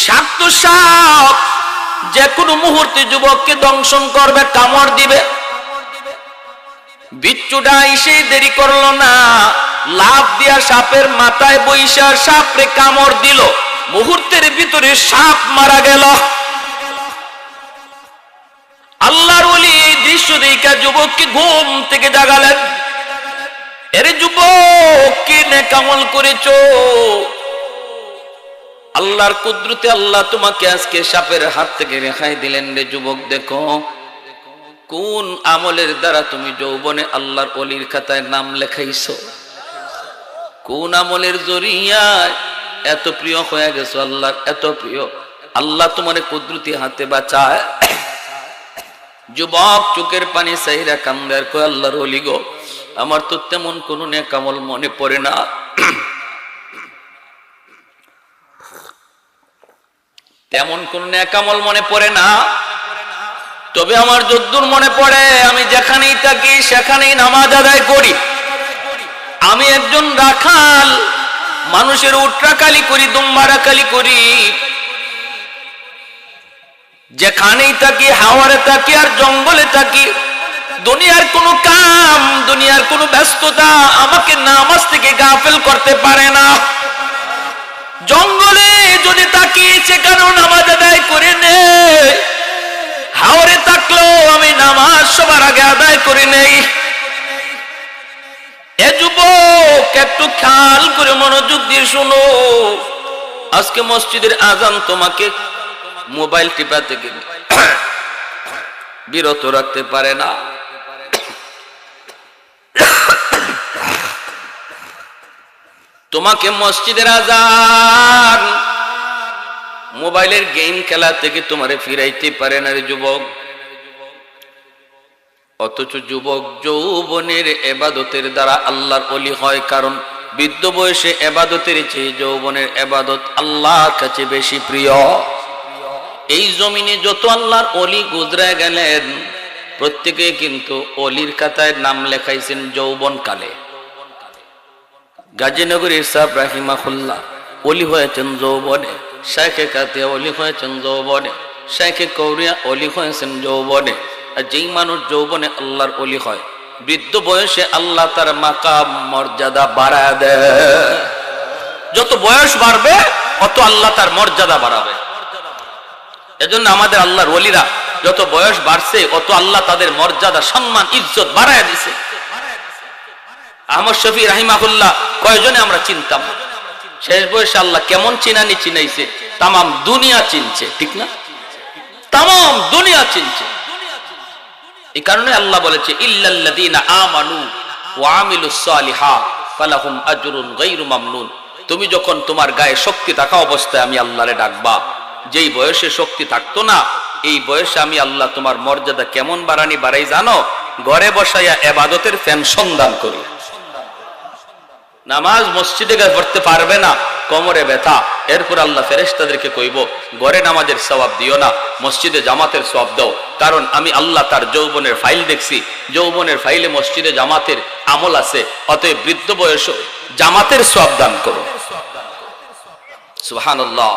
সাপ তো সাপ, যে কোনো মুহূর্তে যুবককে দংশন করবে, কামড় দিবে। বিচ্ছুটা এসে দেরি করলো না, লাফ দিয়া সাপের মাথায় বইসা সাপরে কামড় দিল। মুহূর্তের ভিতরে সাপ মারা গেল। আল্লাহর ওলি এই দৃশ্য দেখা যুবককে ঘুম থেকে জাগালেন। এরে যুবক, কি নেক আমল করেছো? আল্লাহর কুদরতে আল্লাহ তোমাকে আজকে সাপের হাত থেকে রেহাই দিলেন রে যুবক। দেখো কোন আমলের দ্বারা তুমি যৌবনে আল্লাহর ওলির খাতায় নাম লেখাইছো, কোন আমলের জরিয়ায় এত প্রিয় হয়ে গেছো আল্লাহর, এত প্রিয়। আল্লাহ তোমার কুদরতি হাতে বাঁচায়। যুবক চোখের পানি চাইরা কান্দার কয়, আল্লাহর ওলি গো, আমার তো তেমন কোন নেক আমল মনে পড়ে না, তেমন কোন নেক আমল মনে পড়ে না। তবে আমার যদ্দূর মনে পড়ে, আমি যেখানেই থাকি সেখানেই নামাজ আদায় করি। আমি একজন রাখাল, মানুষের উট রাখালি করি, দুম্বা রাখালি করি। যেখানেই থাকি, হাওয়ারে থাকি আর জঙ্গলে থাকি, দুনিয়ার কোন কাম, দুনিয়ার কোন ব্যস্ততা আমাকে নামাজ থেকে গাফেল করতে পারে না। জঙ্গলে যদি থাকি সেখানেও নামাজ আদায় করে নেই, হাওরে থাকলেও আমি নামাজ সবার আগে আদায় করে নেই। এ যুবক, একটু খেয়াল করে মনোযোগ দিয়ে শোনো। আজকে মসজিদের আজান তোমাকে মোবাইল টিপা থেকে বিরত রাখতে পারে না। তোমাকে মসজিদের আজান মোবাইলের গেম খেলা থেকে তোমারে ফিরাইতে পারে না রে যুবক। অথচ যুবক যৌবনের ইবাদতের দ্বারা আল্লাহর ওলি হয়, কারণ বৃদ্ধ বয়সে ইবাদতের চেয়ে যৌবনের ইবাদত আল্লাহর কাছে বেশি প্রিয়। এই জমিনে যত আল্লাহর ওলি গুজরে গেলেন, প্রত্যেকে কিন্তু ওলির খাতায় নাম লেখাইছেন যৌবন কালে। গাজীনগরের সাহেব রাহিমাহুল্লাহ ওলি হয়েছেন যৌবনে, শাইখে কাতিয়া ওলি হয়েছেন যৌবনে, শাইখে কৌরিয়া ওলি হয়েছেন যৌবনে। আর যেই মানুষ যৌবনে আল্লাহর ওলি হয়, বৃদ্ধ বয়সে আল্লাহ তার মাকাম মর্যাদা বাড়ায় দেয়। যত বয়স বাড়বে অত আল্লাহ তার মর্যাদা বাড়াবে। এজন্য আমাদের আল্লাহর ওলিরা যত বয়স বাড়ছে অত আল্লাহ তাদের মর্যাদা, সম্মান, ইজ্জত বাড়ায় দিছে। আহমদ শফি রাহিমাহুল্লাহ কয়জনে আমরা চিনতাম, শেষ বয়সে আল্লাহ কেমন চিনানি চিনাইছে, তামাম দুনিয়া চিনছে, ঠিক না? তামাম দুনিয়া চিনছে। এই কারণে আল্লাহ বলেছে, ইল্লাল্লাযীনা আমানু ওয়া আমিলুস সালিহাত ফালাহুম আজরুন গায়রু মামনুন। তুমি যখন তোমার গায়ে শক্তি থাকা অবস্থায় আমি আল্লাহরে ডাকবা, যেই বয়সে শক্তি থাকতো না, এই বয়সে আমি আল্লাহ তোমার মর্যাদা কেমন বাড়াই জানো? ঘরে বসাইয়া ইবাদতের পেনশন দান করি। নামাজ মসজিদে গিয়ে পড়তে পারবে না, কোমরে ব্যথা, এরপর আল্লাহ ফেরেশতাদেরকে কইব, ঘরে নামাজের সওয়াব দিও না, মসজিদে জামাতের সওয়াব দাও, কারণ আমি আল্লাহ তার যৌবনের ফাইল দেখছি, যৌবনের ফাইলে মসজিদে জামাতের আমল আছে, অতএব বৃদ্ধ বয়স জামাতের সওয়াব দান করো। সুবহানাল্লাহ।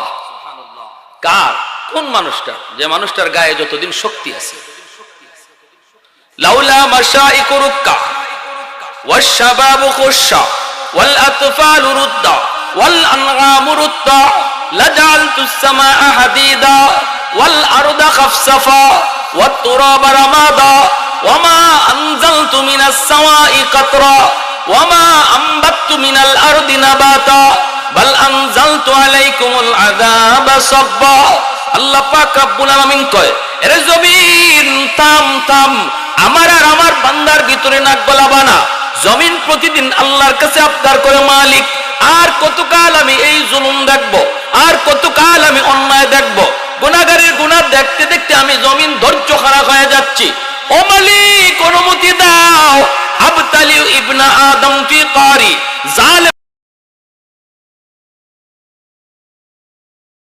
কার? কোন মানুষটা? যে মানুষটার গায়ে যতদিন শক্তি আছে। লাউলা মাশাইকু রুক্কা ওয়াশ শাবাবু খুশা ওয়াল আতফালু রুদ্দা ওয়াল আনআমু রুদ্দা লাজালতুস সামাআ হাদিদা ওয়াল আরদা খাফসাফা ওয়াত তুরাবা রামাদা ওয়ামা আনজালতু মিনাস সামাই কাতরা ওয়ামা আমবাততু মিনাল আরদি নাবাতা বাল আনজালতু আলাইকুমুল আযাবা সাব্বা। আল্লাহ পাক রব্বুল আলামিন কয়, এরে জমিন থাম থাম, আমার আর আমার বান্দার ভিতরে নাক গলাবা না। জমিন প্রতিদিন আল্লাহর কাছে আবদার করে, মালিক আর কতকাল আমি এই জুলুম দেখবো, আর কতকাল আমি অন্যায় দেখবো, গুনাহগারের গুনাহ দেখতে দেখতে আমি জমিন ধৈর্য হারা হয়ে যাচ্ছি। ও মালিক, অনুমতি দাও, আবতালি ইবনা আদম ফি কারি জালিম